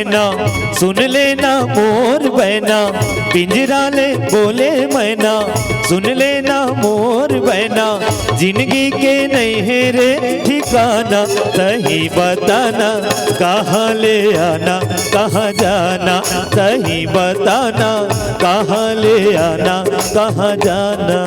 मैना सुन लेना मोर बहना, पिंजरा ले बोले मैना सुन लेना मोर बहना। जिंदगी के नहीं है रे ठिकाना, सही बताना कहाँ ले आना कहाँ जाना, सही बताना कहाँ ले आना कहाँ जाना।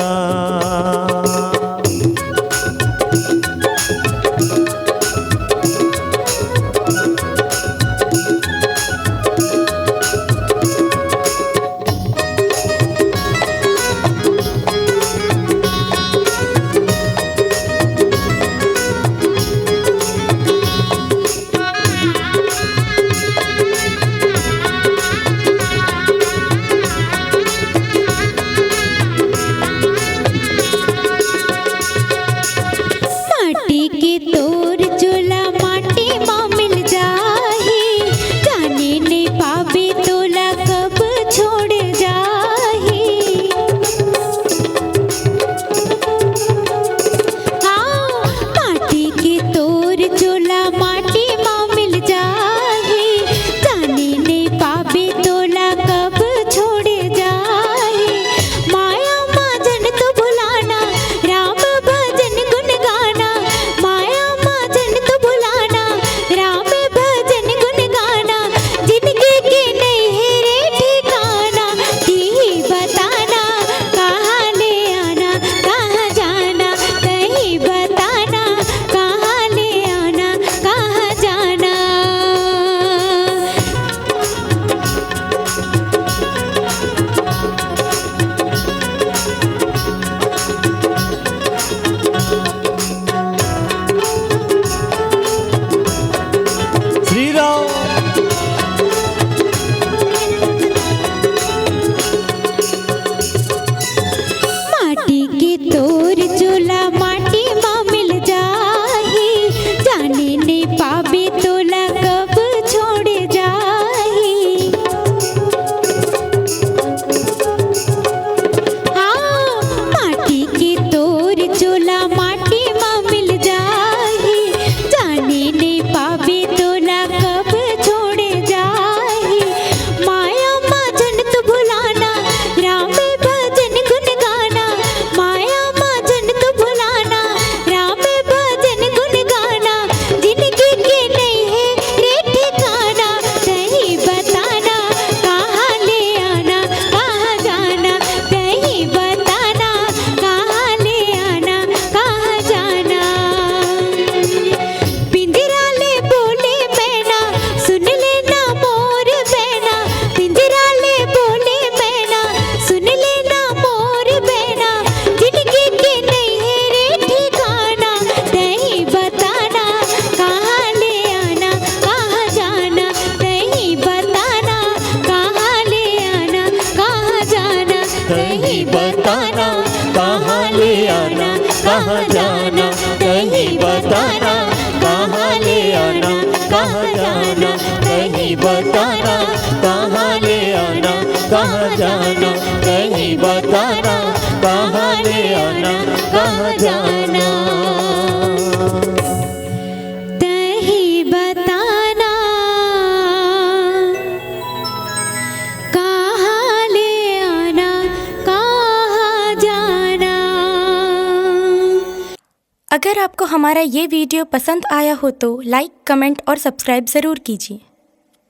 कहीं बताना कहाँ ले आना कहाँ जाना, कहीं बताना कहाँ ले आना कहाँ जाना, कहीं बताना कहाँ ले आना कहाँ जाना, कहीं बताना कहाँ ले आना कहाँ जाना। अगर आपको हमारा ये वीडियो पसंद आया हो तो लाइक, कमेंट और सब्सक्राइब ज़रूर कीजिए।